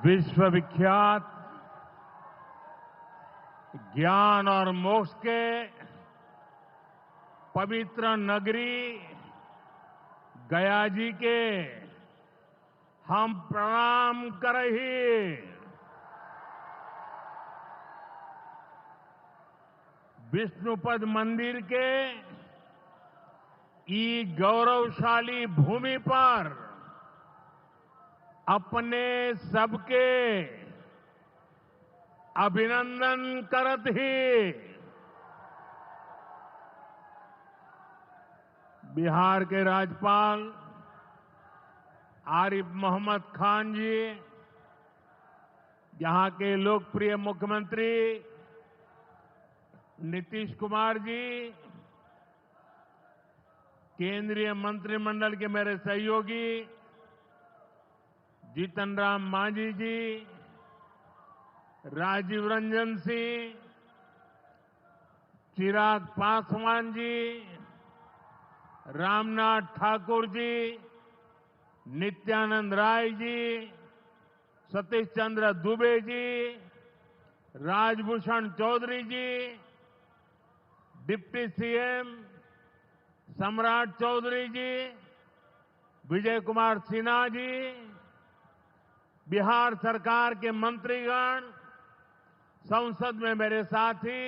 विश्वविख्यात ज्ञान और मोक्ष के पवित्र नगरी गया जी के हम प्रणाम करही। विष्णुपद मंदिर के ई गौरवशाली भूमि पर अपने सबके अभिनंदन करत ही बिहार के राज्यपाल आरिफ मोहम्मद खान जी, यहां के लोकप्रिय मुख्यमंत्री नीतीश कुमार जी, केंद्रीय मंत्रिमंडल के मेरे सहयोगी जीतन राम मांझी जी, राजीव रंजन सिंह, चिराग पासवान जी, रामनाथ ठाकुर जी, नित्यानंद राय जी, सतीश चंद्र दुबे जी, राजभूषण चौधरी जी, डिप्टी सीएम सम्राट चौधरी जी, विजय कुमार सिन्हा जी, बिहार सरकार के मंत्रीगण, संसद में मेरे साथी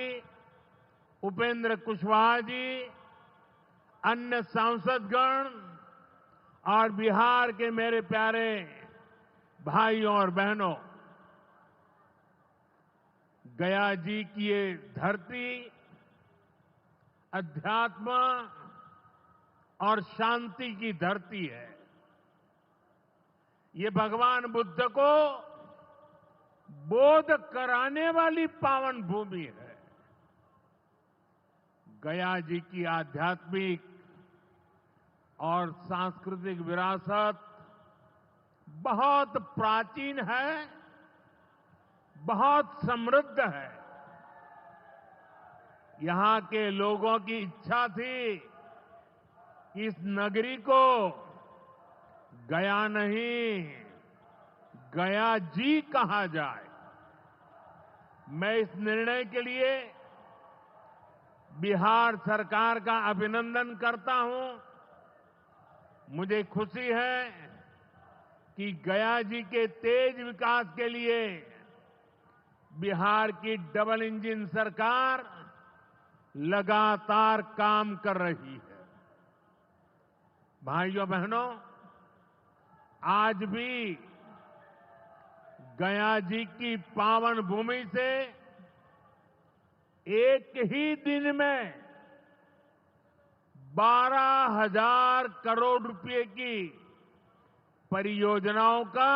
उपेंद्र कुशवाहा जी, अन्य सांसदगण और बिहार के मेरे प्यारे भाइयों और बहनों, गया जी की ये धरती अध्यात्म और शांति की धरती है। ये भगवान बुद्ध को बोध कराने वाली पावन भूमि है। गया जी की आध्यात्मिक और सांस्कृतिक विरासत बहुत प्राचीन है, बहुत समृद्ध है। यहां के लोगों की इच्छा थी कि इस नगरी को गया नहीं, गया जी कहा जाए। मैं इस निर्णय के लिए बिहार सरकार का अभिनंदन करता हूं। मुझे खुशी है कि गया जी के तेज विकास के लिए बिहार की डबल इंजन सरकार लगातार काम कर रही है। भाइयों बहनों, आज भी गया जी की पावन भूमि से एक ही दिन में 12,000 करोड़ रुपए की परियोजनाओं का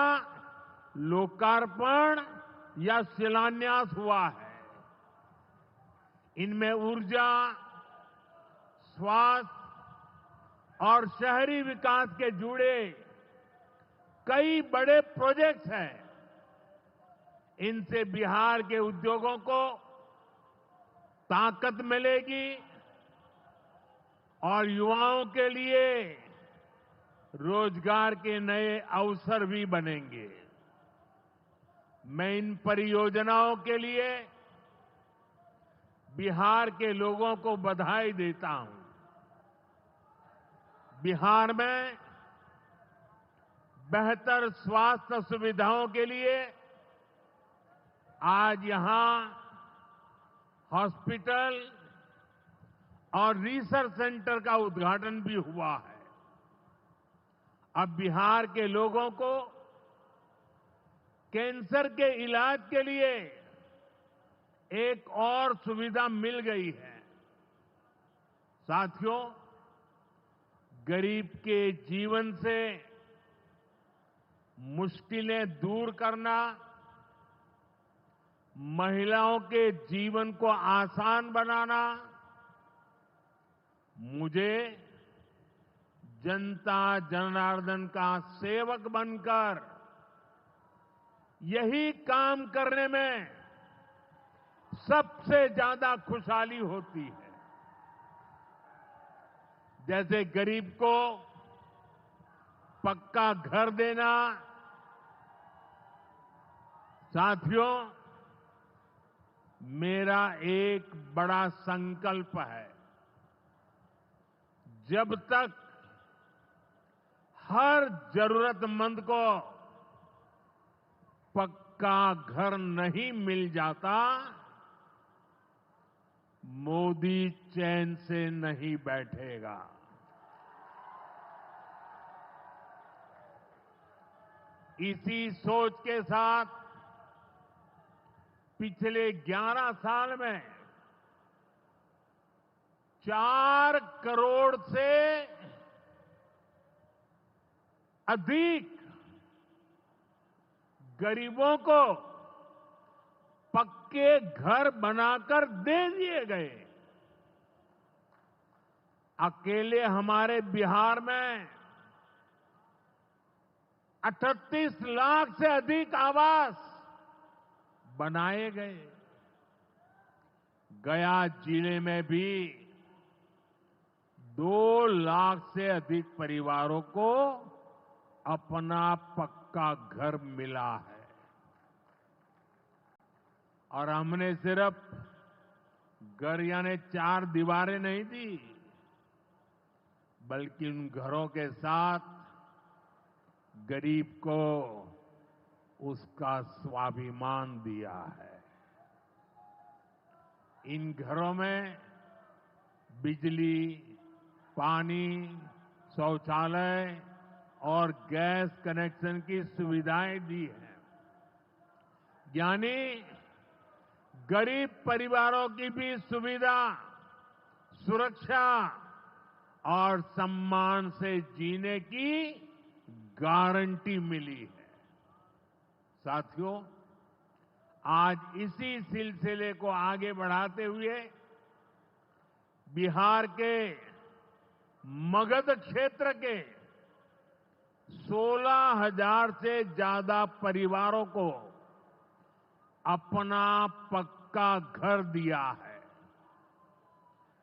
लोकार्पण या शिलान्यास हुआ है। इनमें ऊर्जा, स्वास्थ्य और शहरी विकास के जुड़े कई बड़े प्रोजेक्ट्स हैं। इनसे बिहार के उद्योगों को ताकत मिलेगी और युवाओं के लिए रोजगार के नए अवसर भी बनेंगे। मैं इन परियोजनाओं के लिए बिहार के लोगों को बधाई देता हूं। बिहार में बेहतर स्वास्थ्य सुविधाओं के लिए आज यहां हॉस्पिटल और रिसर्च सेंटर का उद्घाटन भी हुआ है। अब बिहार के लोगों को कैंसर के इलाज के लिए एक और सुविधा मिल गई है। साथियों, गरीब के जीवन से मुश्किलें दूर करना, महिलाओं के जीवन को आसान बनाना मुझे जनता जनार्दन का सेवक बनकर यही काम करने में सबसे ज्यादा खुशहाली होती है। जैसे गरीब को पक्का घर देना, साथियों, मेरा एक बड़ा संकल्प है। जब तक हर जरूरतमंद को पक्का घर नहीं मिल जाता, मोदी चैन से नहीं बैठेगा। इसी सोच के साथ पिछले 11 साल में 4 करोड़ से अधिक गरीबों को पक्के घर बनाकर दे दिए गए। अकेले हमारे बिहार में 38 लाख से अधिक आवास बनाए गए। गया जिले में भी 2 लाख से अधिक परिवारों को अपना पक्का घर मिला है। और हमने सिर्फ घर यानी 4 दीवारें नहीं दी, बल्कि उन घरों के साथ गरीब को उसका स्वाभिमान दिया है। इन घरों में बिजली, पानी, शौचालय और गैस कनेक्शन की सुविधाएं दी हैं। यानी गरीब परिवारों की भी सुविधा, सुरक्षा और सम्मान से जीने की गारंटी मिली है। साथियों, आज इसी सिलसिले को आगे बढ़ाते हुए बिहार के मगध क्षेत्र के 16,000 से ज्यादा परिवारों को अपना पक्का घर दिया है।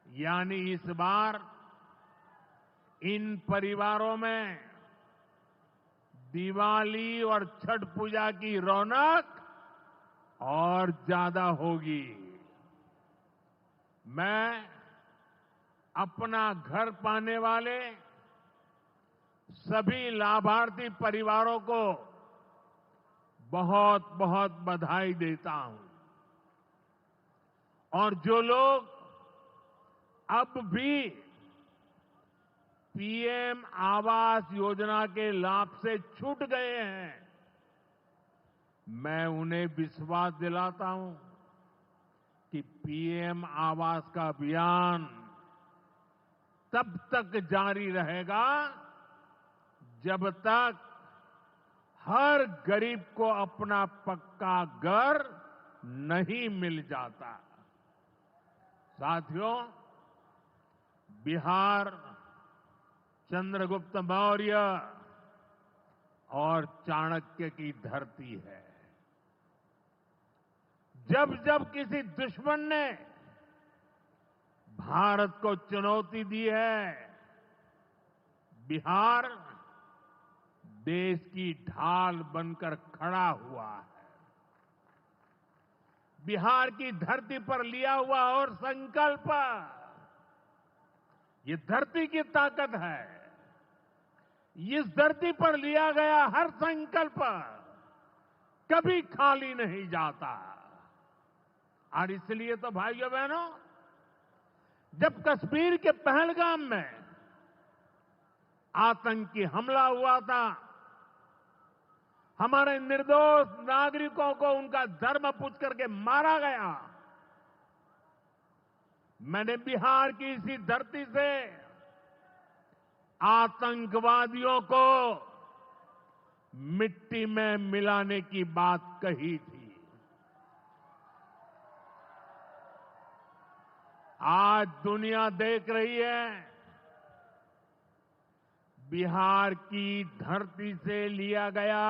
यानी इस बार इन परिवारों में दिवाली और छठ पूजा की रौनक और ज्यादा होगी। मैं अपना घर पाने वाले सभी लाभार्थी परिवारों को बहुत बहुत बधाई देता हूं। और जो लोग अब भी पीएम आवास योजना के लाभ से छूट गए हैं, मैं उन्हें विश्वास दिलाता हूं कि पीएम आवास का अभियान तब तक जारी रहेगा जब तक हर गरीब को अपना पक्का घर नहीं मिल जाता। साथियों, बिहार चंद्रगुप्त मौर्य और चाणक्य की धरती है। जब जब किसी दुश्मन ने भारत को चुनौती दी है, बिहार देश की ढाल बनकर खड़ा हुआ है। बिहार की धरती पर लिया हुआ और संकल्प, ये धरती की ताकत है। इस धरती पर लिया गया हर संकल्प कभी खाली नहीं जाता। और इसलिए तो भाइयों बहनों, जब कश्मीर के पहलगाम में आतंकी हमला हुआ था, हमारे निर्दोष नागरिकों को उनका धर्म पूछ करके मारा गया, मैंने बिहार की इसी धरती से आतंकवादियों को मिट्टी में मिलाने की बात कही थी। आज दुनिया देख रही है, बिहार की धरती से लिया गया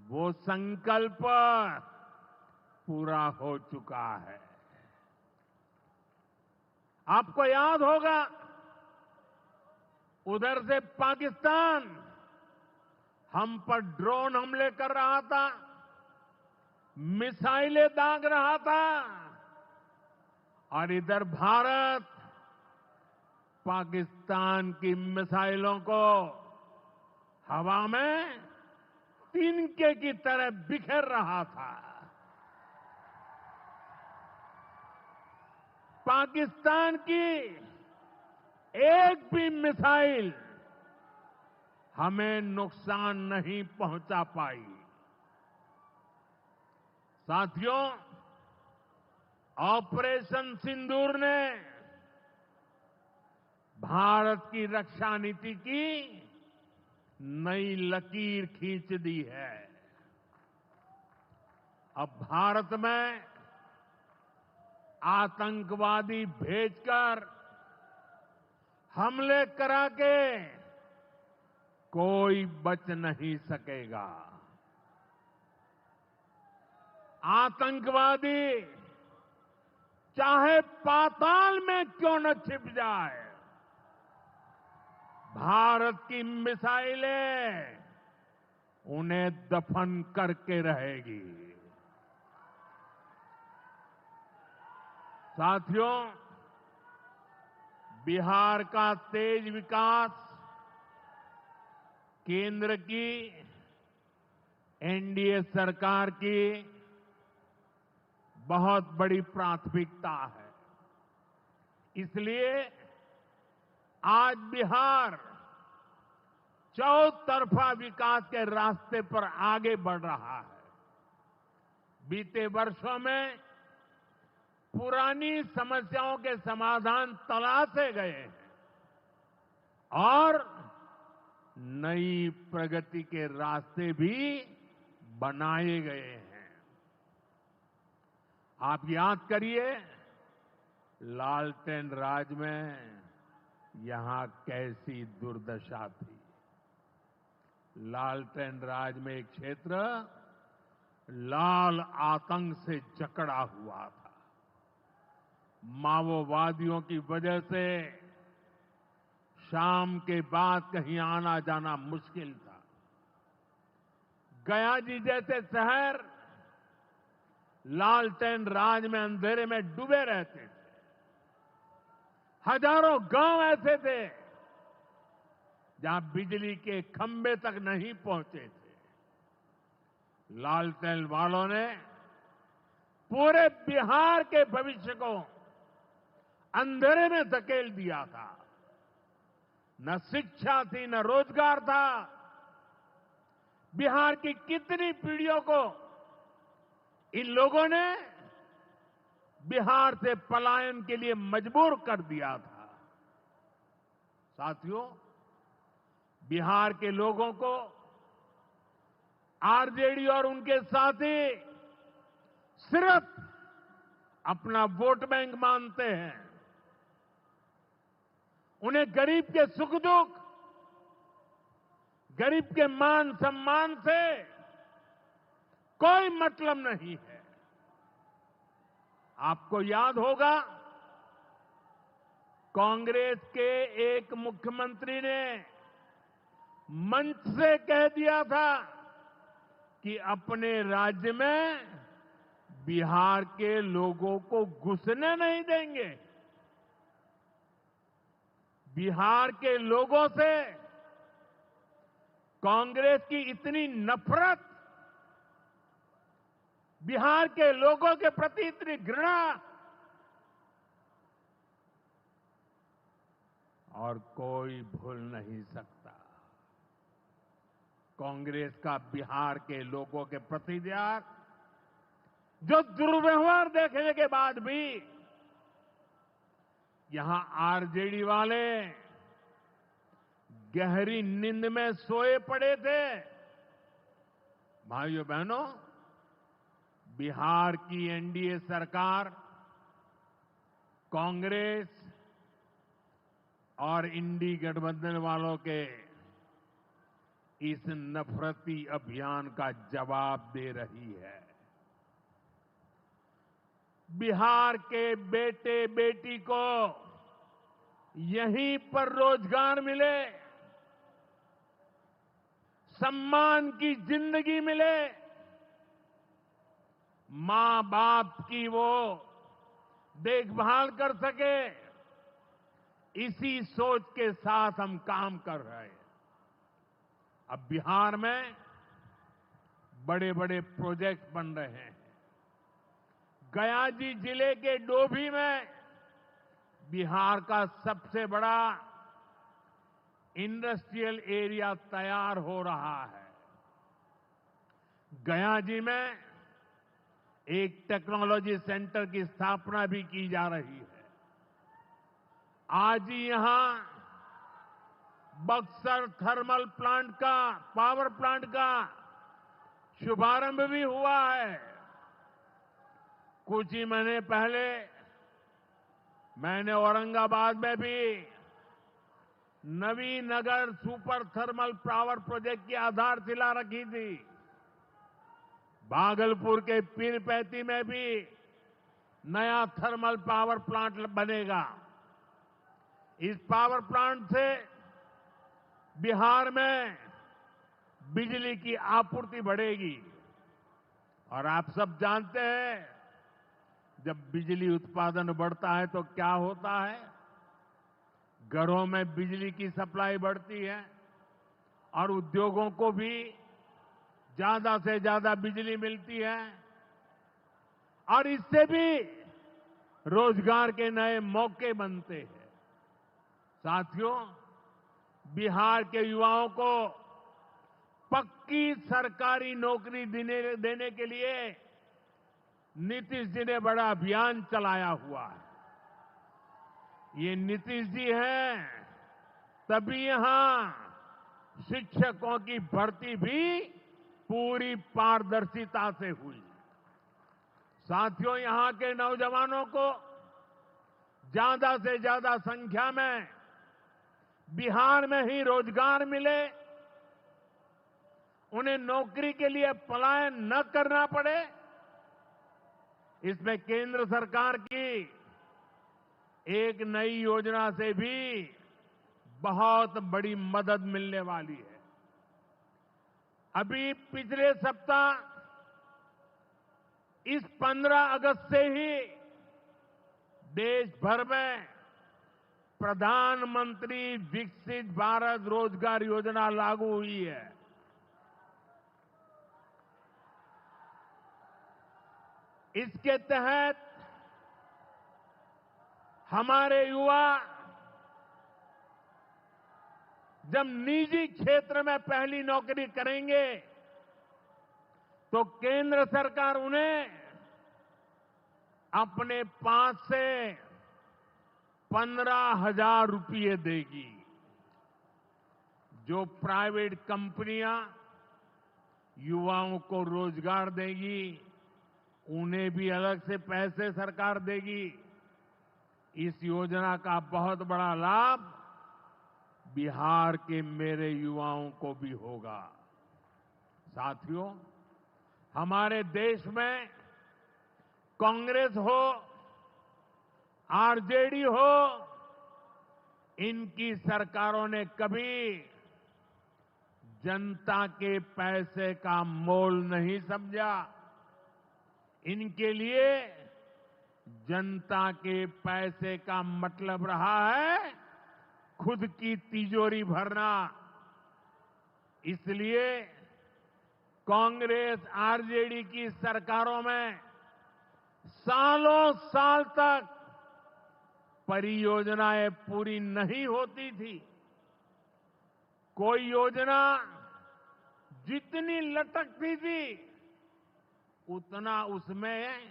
वो संकल्प पूरा हो चुका है। आपको याद होगा, उधर से पाकिस्तान हम पर ड्रोन हमले कर रहा था, मिसाइलें दाग रहा था और इधर भारत पाकिस्तान की मिसाइलों को हवा में तिनके की तरह बिखेर रहा था। पाकिस्तान की एक भी मिसाइल हमें नुकसान नहीं पहुंचा पाई। साथियों, ऑपरेशन सिंदूर ने भारत की रक्षा नीति की नई लकीर खींच दी है। अब भारत में आतंकवादी भेजकर हमले करा के कोई बच नहीं सकेगा। आतंकवादी चाहे पाताल में क्यों न छिप जाए, भारत की मिसाइलें उन्हें दफन करके रहेगी। साथियों, बिहार का तेज विकास केंद्र की एनडीए सरकार की बहुत बड़ी प्राथमिकता है। इसलिए आज बिहार चौतरफा विकास के रास्ते पर आगे बढ़ रहा है। बीते वर्षों में पुरानी समस्याओं के समाधान तलाशे गए हैं और नई प्रगति के रास्ते भी बनाए गए हैं। आप याद करिए, लालटेन राज में यहां कैसी दुर्दशा थी। लालटेन राज में एक क्षेत्र लाल आतंक से जकड़ा हुआ था। माओवादियों की वजह से शाम के बाद कहीं आना जाना मुश्किल था। गया जी जैसे शहर लालटेन राज में अंधेरे में डूबे रहते थे। हजारों गांव ऐसे थे जहां बिजली के खंभे तक नहीं पहुंचे थे। लालटेन वालों ने पूरे बिहार के भविष्य को अंधेरे में धकेल दिया था। न शिक्षा थी, न रोजगार था। बिहार की कितनी पीढ़ियों को इन लोगों ने बिहार से पलायन के लिए मजबूर कर दिया था। साथियों, बिहार के लोगों को आरजेडी और उनके साथी सिर्फ अपना वोट बैंक मानते हैं। उन्हें गरीब के सुख दुख, गरीब के मान सम्मान से कोई मतलब नहीं है। आपको याद होगा, कांग्रेस के एक मुख्यमंत्री ने मंच से कह दिया था कि अपने राज्य में बिहार के लोगों को घुसने नहीं देंगे। बिहार के लोगों से कांग्रेस की इतनी नफरत, बिहार के लोगों के प्रति इतनी घृणा, और कोई भूल नहीं सकता। कांग्रेस का बिहार के लोगों के प्रति जो दुर्व्यवहार देखने के बाद भी यहां आरजेडी वाले गहरी नींद में सोए पड़े थे। भाइयों बहनों, बिहार की एनडीए सरकार कांग्रेस और इंडी गठबंधन वालों के इस नफरती अभियान का जवाब दे रही है। बिहार के बेटे बेटी को यहीं पर रोजगार मिले, सम्मान की जिंदगी मिले, मां बाप की वो देखभाल कर सके, इसी सोच के साथ हम काम कर रहे हैं। अब बिहार में बड़े बड़े प्रोजेक्ट बन रहे हैं। गयाजी जिले के डोभी में बिहार का सबसे बड़ा इंडस्ट्रियल एरिया तैयार हो रहा है। गयाजी में एक टेक्नोलॉजी सेंटर की स्थापना भी की जा रही है। आज ही यहां बक्सर थर्मल प्लांट का, पावर प्लांट का शुभारंभ भी हुआ है। कुछ ही महीने पहले मैंने औरंगाबाद में भी Nabinagar super thermal power project की आधारशिला रखी थी। भागलपुर के पीरपैंती में भी नया थर्मल पावर प्लांट बनेगा। इस पावर प्लांट से बिहार में बिजली की आपूर्ति बढ़ेगी। और आप सब जानते हैं, जब बिजली उत्पादन बढ़ता है तो क्या होता है? घरों में बिजली की सप्लाई बढ़ती है और उद्योगों को भी ज्यादा से ज्यादा बिजली मिलती है और इससे भी रोजगार के नए मौके बनते हैं। साथियों, बिहार के युवाओं को पक्की सरकारी नौकरी देने के लिए नीतीश जी ने बड़ा अभियान चलाया हुआ है। ये नीतीश जी हैं, तभी यहां शिक्षकों की भर्ती भी पूरी पारदर्शिता से हुई। साथियों, यहां के नौजवानों को ज्यादा से ज्यादा संख्या में बिहार में ही रोजगार मिले, उन्हें नौकरी के लिए पलायन न करना पड़े, इसमें केंद्र सरकार की एक नई योजना से भी बहुत बड़ी मदद मिलने वाली है। अभी पिछले सप्ताह इस 15 अगस्त से ही देश भर में प्रधानमंत्री विकसित भारत रोजगार योजना लागू हुई है। इसके तहत हमारे युवा जब निजी क्षेत्र में पहली नौकरी करेंगे तो केंद्र सरकार उन्हें अपने पास से 15,000 रुपये देगी। जो प्राइवेट कंपनियां युवाओं को रोजगार देगी, उन्हें भी अलग से पैसे सरकार देगी। इस योजना का बहुत बड़ा लाभ बिहार के मेरे युवाओं को भी होगा। साथियों, हमारे देश में कांग्रेस हो, आरजेडी हो, इनकी सरकारों ने कभी जनता के पैसे का मोल नहीं समझा। इनके लिए जनता के पैसे का मतलब रहा है खुद की तिजोरी भरना। इसलिए कांग्रेस आरजेडी की सरकारों में सालों साल तक परियोजनाएं पूरी नहीं होती थी। कोई योजना जितनी लटकती थी उतना उसमें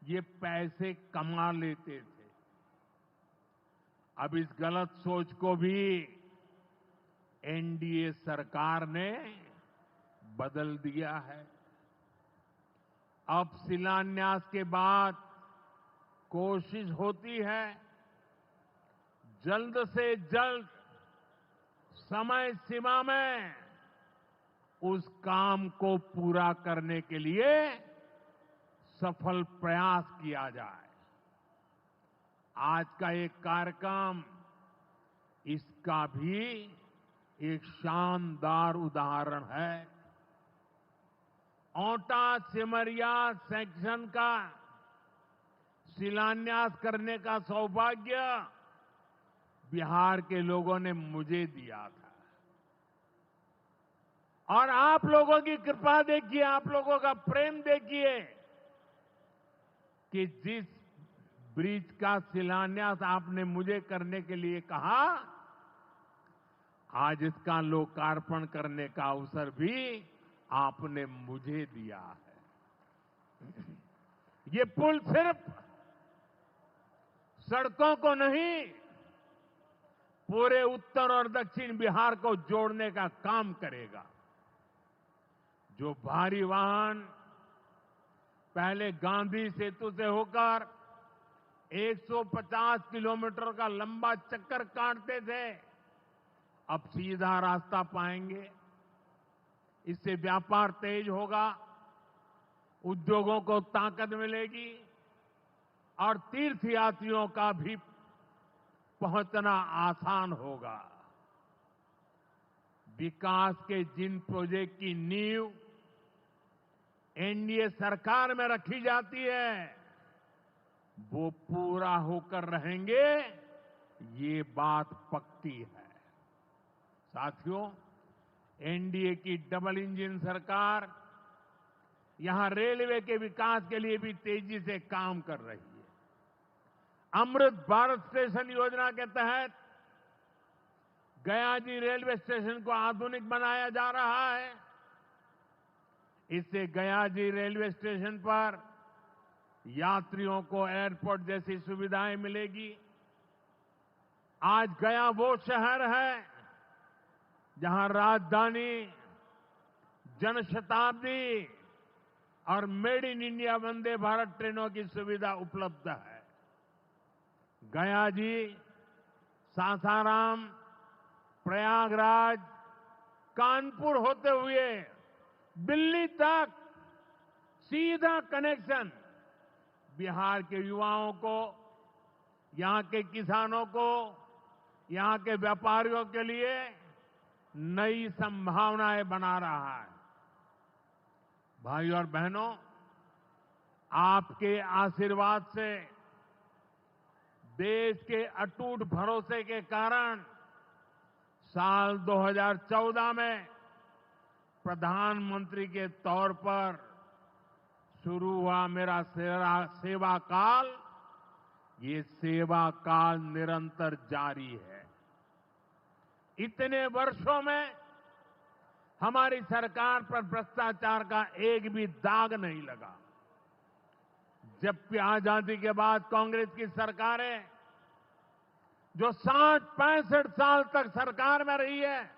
ये पैसे कमा लेते थे। अब इस गलत सोच को भी एनडीए सरकार ने बदल दिया है। अब शिलान्यास के बाद कोशिश होती है जल्द से जल्द समय सीमा में उस काम को पूरा करने के लिए सफल प्रयास किया जाए। आज का एक कार्यक्रम इसका भी एक शानदार उदाहरण है। औटा सिमरिया सेक्शन का शिलान्यास करने का सौभाग्य बिहार के लोगों ने मुझे दिया था। और आप लोगों की कृपा देखिए, आप लोगों का प्रेम देखिए कि जिस ब्रिज का शिलान्यास आपने मुझे करने के लिए कहा, आज इसका लोकार्पण करने का अवसर भी आपने मुझे दिया है। ये पुल सिर्फ सड़कों को नहीं, पूरे उत्तर और दक्षिण बिहार को जोड़ने का काम करेगा। जो भारी वाहन पहले गांधी सेतु से होकर 150 किलोमीटर का लंबा चक्कर काटते थे, अब सीधा रास्ता पाएंगे। इससे व्यापार तेज होगा, उद्योगों को ताकत मिलेगी और तीर्थयात्रियों का भी पहुंचना आसान होगा। विकास के जिन प्रोजेक्ट की नींव एनडीए सरकार में रखी जाती है, वो पूरा होकर रहेंगे, ये बात पक्की है। साथियों, एनडीए की डबल इंजन सरकार यहां रेलवे के विकास के लिए भी तेजी से काम कर रही है। अमृत भारत स्टेशन योजना के तहत गयाजी रेलवे स्टेशन को आधुनिक बनाया जा रहा है। इससे गयाजी रेलवे स्टेशन पर यात्रियों को एयरपोर्ट जैसी सुविधाएं मिलेगी। आज गया वो शहर है जहां राजधानी, जनशताब्दी और made in India Vande Bharat ट्रेनों की सुविधा उपलब्ध है। गया जी सासाराम, प्रयागराज, कानपुर होते हुए दिल्ली तक सीधा कनेक्शन बिहार के युवाओं को, यहां के किसानों को, यहां के व्यापारियों के लिए नई संभावनाएं बना रहा है। भाई और बहनों, आपके आशीर्वाद से, देश के अटूट भरोसे के कारण साल 2014 में प्रधानमंत्री के तौर पर शुरू हुआ मेरा सेवा काल, ये सेवा काल निरंतर जारी है। इतने वर्षों में हमारी सरकार पर भ्रष्टाचार का एक भी दाग नहीं लगा। जबकि आजादी के बाद कांग्रेस की सरकारें जो 60-65 साल तक सरकार में रही है,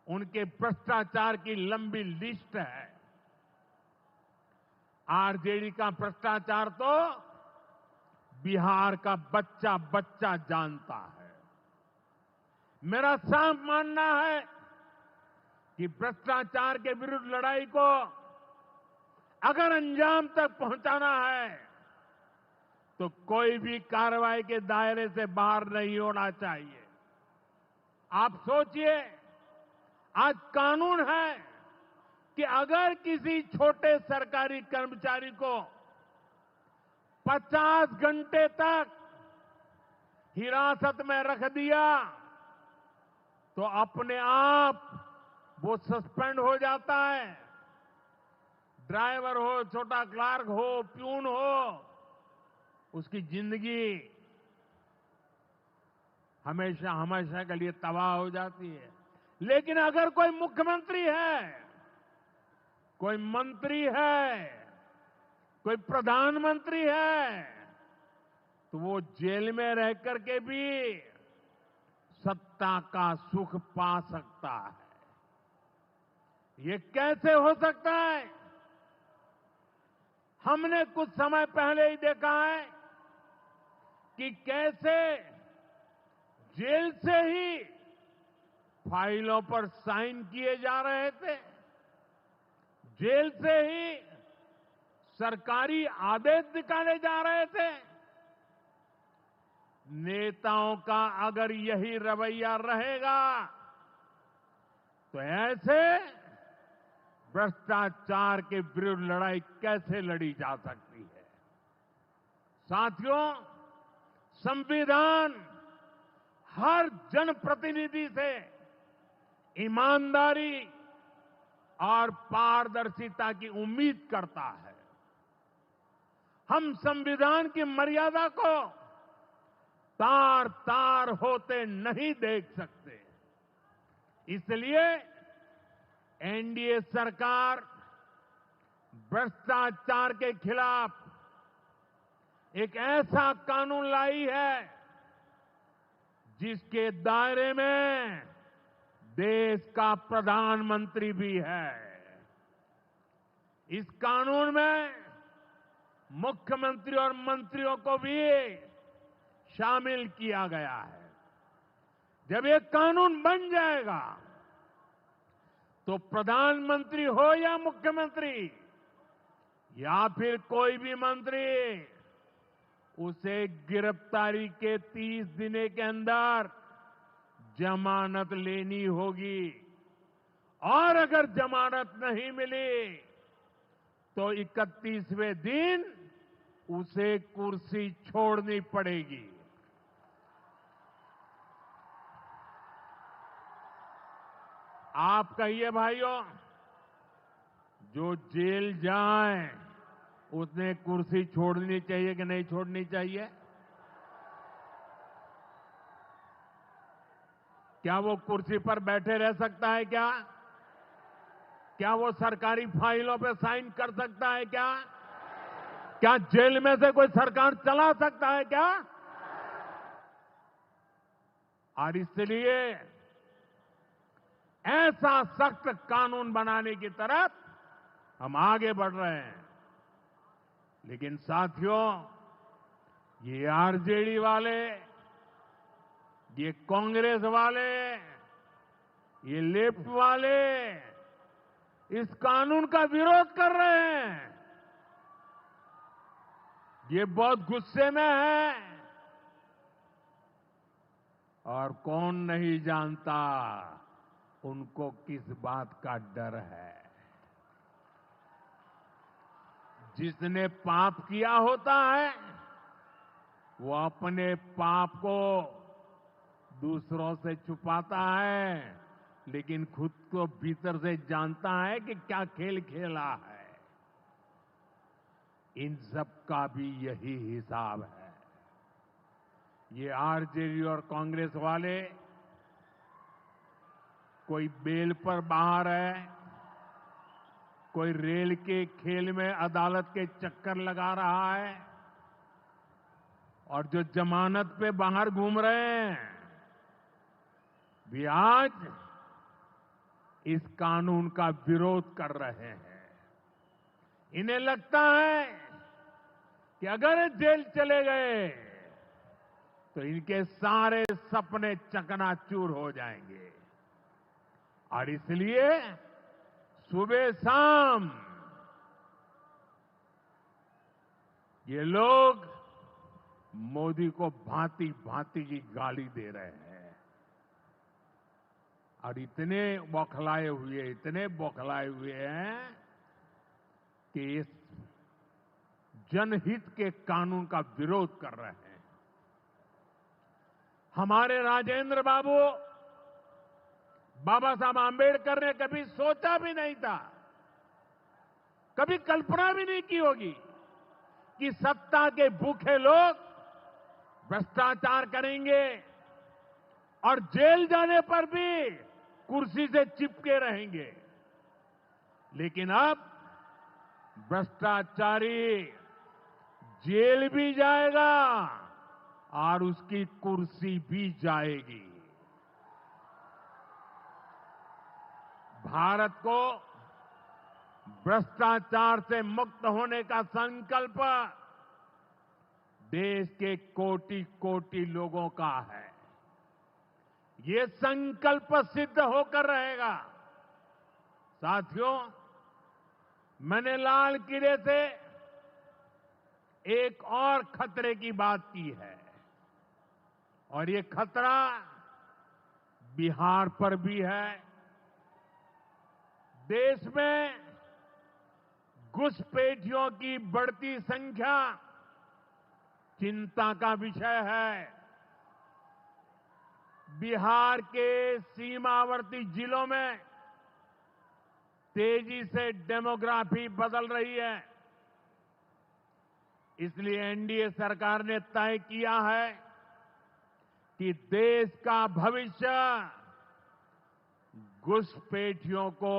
उनके भ्रष्टाचार की लंबी लिस्ट है। आरजेडी का भ्रष्टाचार तो बिहार का बच्चा बच्चा जानता है। मेरा साफ मानना है कि भ्रष्टाचार के विरुद्ध लड़ाई को अगर अंजाम तक पहुंचाना है तो कोई भी कार्रवाई के दायरे से बाहर नहीं होना चाहिए। आप सोचिए, आज कानून है कि अगर किसी छोटे सरकारी कर्मचारी को 50 घंटे तक हिरासत में रख दिया तो अपने आप वो सस्पेंड हो जाता है। ड्राइवर हो, छोटा क्लार्क हो, प्यून हो, उसकी जिंदगी हमेशा हमेशा के लिए तबाह हो जाती है। लेकिन अगर कोई मुख्यमंत्री है, कोई मंत्री है, कोई प्रधानमंत्री है, तो वो जेल में रह करके भी सत्ता का सुख पा सकता है। ये कैसे हो सकता है? हमने कुछ समय पहले ही देखा है कि कैसे जेल से ही फाइलों पर साइन किए जा रहे थे, जेल से ही सरकारी आदेश निकाले जा रहे थे। नेताओं का अगर यही रवैया रहेगा तो ऐसे भ्रष्टाचार के विरुद्ध लड़ाई कैसे लड़ी जा सकती है। साथियों, संविधान हर जनप्रतिनिधि से ईमानदारी और पारदर्शिता की उम्मीद करता है। हम संविधान की मर्यादा को तार तार होते नहीं देख सकते। इसलिए एनडीए सरकार भ्रष्टाचार के खिलाफ एक ऐसा कानून लाई है जिसके दायरे में देश का प्रधानमंत्री भी है। इस कानून में मुख्यमंत्री और मंत्रियों को भी शामिल किया गया है। जब ये कानून बन जाएगा तो प्रधानमंत्री हो या मुख्यमंत्री या फिर कोई भी मंत्री, उसे गिरफ्तारी के 30 दिन के अंदर जमानत लेनी होगी और अगर जमानत नहीं मिली तो 31वें दिन उसे कुर्सी छोड़नी पड़ेगी। आप कहिए भाइयों, जो जेल जाए उसने कुर्सी छोड़नी चाहिए कि नहीं छोड़नी चाहिए? क्या वो कुर्सी पर बैठे रह सकता है क्या? क्या वो सरकारी फाइलों पे साइन कर सकता है क्या? क्या जेल में से कोई सरकार चला सकता है क्या? और इसलिए ऐसा सख्त कानून बनाने की तरफ हम आगे बढ़ रहे हैं। लेकिन साथियों, ये आरजेडी वाले, ये कांग्रेस वाले, ये लेफ्ट वाले इस कानून का विरोध कर रहे हैं। ये बहुत गुस्से में है और कौन नहीं जानता उनको किस बात का डर है। जिसने पाप किया होता है वो अपने पाप को दूसरों से छुपाता है, लेकिन खुद को भीतर से जानता है कि क्या खेल खेला है। इन सब का भी यही हिसाब है। ये आरजेडी और कांग्रेस वाले कोई बेल पर बाहर है, कोई रेल के खेल में अदालत के चक्कर लगा रहा है, और जो जमानत पे बाहर घूम रहे हैं भी आज इस कानून का विरोध कर रहे हैं। इन्हें लगता है कि अगर जेल चले गए तो इनके सारे सपने चकनाचूर हो जाएंगे, और इसलिए सुबह शाम ये लोग मोदी को भांति भांति की गाली दे रहे हैं और इतने बौखलाए हुए हैं कि इस जनहित के कानून का विरोध कर रहे हैं। हमारे राजेंद्र बाबू, बाबा साहब आंबेडकर ने कभी सोचा भी नहीं था, कभी कल्पना भी नहीं की होगी कि सत्ता के भूखे लोग भ्रष्टाचार करेंगे और जेल जाने पर भी कुर्सी से चिपके रहेंगे। लेकिन अब भ्रष्टाचारी जेल भी जाएगा और उसकी कुर्सी भी जाएगी। भारत को भ्रष्टाचार से मुक्त होने का संकल्प देश के कोटि कोटि लोगों का है। ये संकल्प सिद्ध होकर रहेगा। साथियों, मैंने लाल किले से एक और खतरे की बात की है, और ये खतरा बिहार पर भी है, देश में घुसपैठियों की बढ़ती संख्या चिंता का विषय है। बिहार के सीमावर्ती जिलों में तेजी से डेमोग्राफी बदल रही है। इसलिए एनडीए सरकार ने तय किया है कि देश का भविष्य घुसपैठियों को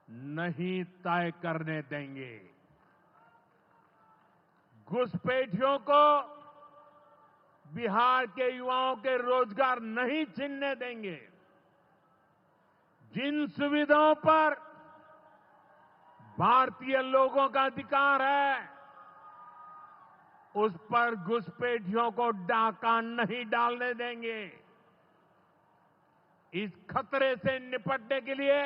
नहीं तय करने देंगे। घुसपैठियों को बिहार के युवाओं के रोजगार नहीं छीनने देंगे। जिन सुविधाओं पर भारतीय लोगों का अधिकार है, उस पर घुसपैठियों को डाका नहीं डालने देंगे। इस खतरे से निपटने के लिए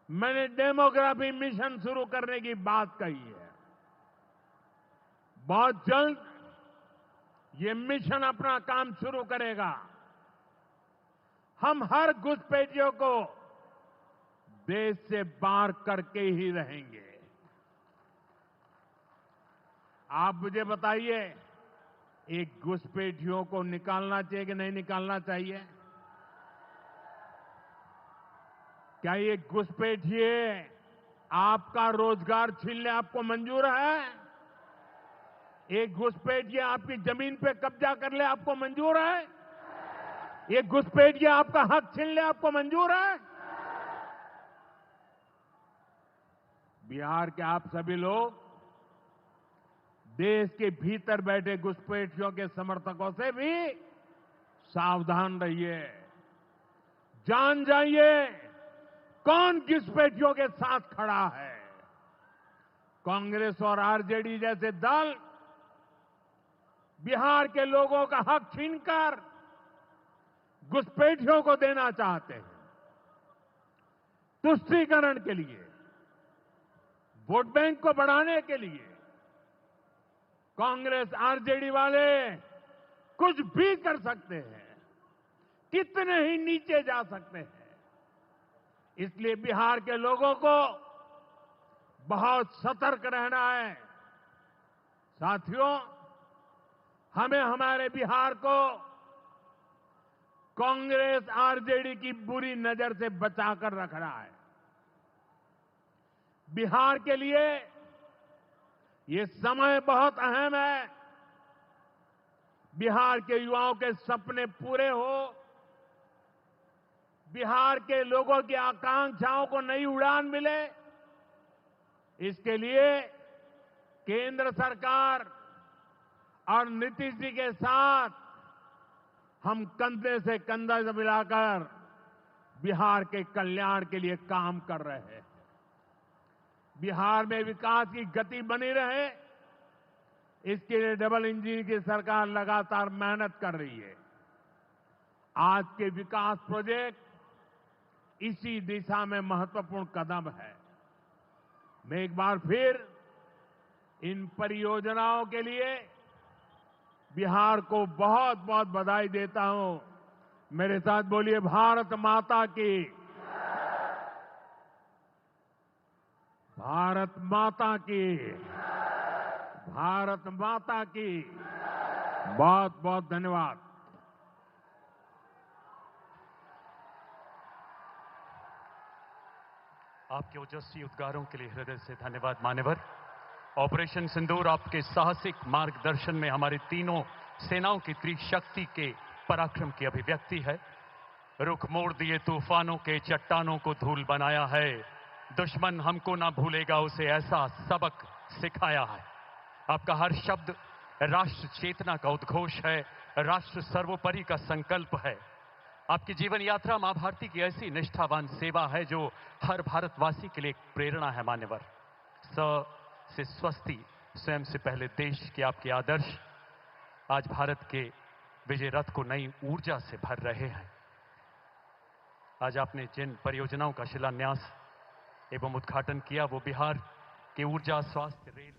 मैंने डेमोग्राफी मिशन शुरू करने की बात कही है। बहुत जल्द ये मिशन अपना काम शुरू करेगा। हम हर घुसपैठियों को देश से बाहर करके ही रहेंगे। आप मुझे बताइए, एक घुसपैठियों को निकालना चाहिए कि नहीं निकालना चाहिए? क्या ये घुसपैठिए आपका रोजगार छीनने आपको मंजूर है? एक घुसपैठिए आपकी जमीन पे कब्जा कर ले आपको मंजूर है? ये घुसपैठिए आपका हक छीन ले आपको मंजूर है? बिहार के आप सभी लोग देश के भीतर बैठे घुसपैठियों के समर्थकों से भी सावधान रहिए। जान जाइए कौन घुसपैठियों के साथ खड़ा है। कांग्रेस और आरजेडी जैसे दल बिहार के लोगों का हक छीनकर घुसपैठियों को देना चाहते हैं। तुष्टीकरण के लिए, वोट बैंक को बढ़ाने के लिए कांग्रेस आरजेडी वाले कुछ भी कर सकते हैं, कितने ही नीचे जा सकते हैं। इसलिए बिहार के लोगों को बहुत सतर्क रहना है। साथियों, हमें हमारे बिहार को कांग्रेस आरजेडी की बुरी नजर से बचाकर रखना है। बिहार के लिए ये समय बहुत अहम है। बिहार के युवाओं के सपने पूरे हो, बिहार के लोगों की आकांक्षाओं को नई उड़ान मिले, इसके लिए केंद्र सरकार और नीतीश जी के साथ हम कंधे से कंधा मिलाकर बिहार के कल्याण के लिए काम कर रहे हैं। बिहार में विकास की गति बनी रहे, इसके लिए डबल इंजन की सरकार लगातार मेहनत कर रही है। आज के विकास प्रोजेक्ट इसी दिशा में महत्वपूर्ण कदम है। मैं एक बार फिर इन परियोजनाओं के लिए बिहार को बहुत बहुत बधाई देता हूं। मेरे साथ बोलिए, भारत माता की, भारत माता की, भारत माता की। बहुत बहुत धन्यवाद। आपके ओजस्वी उद्गारों के लिए हृदय से धन्यवाद मान्यवर। ऑपरेशन सिंदूर आपके साहसिक मार्गदर्शन में हमारी तीनों सेनाओं की त्रिशक्ति के पराक्रम की अभिव्यक्ति है। रुख मोड़ दिए तूफानों के, चट्टानों को धूल बनाया है। दुश्मन हमको ना भूलेगा, उसे ऐसा सबक सिखाया है। आपका हर शब्द राष्ट्र चेतना का उद्घोष है, राष्ट्र सर्वोपरि का संकल्प है। आपकी जीवन यात्रा मां भारती की ऐसी निष्ठावान सेवा है जो हर भारतवासी के लिए एक प्रेरणा है मान्यवर। स से स्वस्ति, स्वयं से पहले देश के आपके आदर्श आज भारत के विजय रथ को नई ऊर्जा से भर रहे हैं। आज आपने जिन परियोजनाओं का शिलान्यास एवं उद्घाटन किया वो बिहार के ऊर्जा, स्वास्थ्य, रेल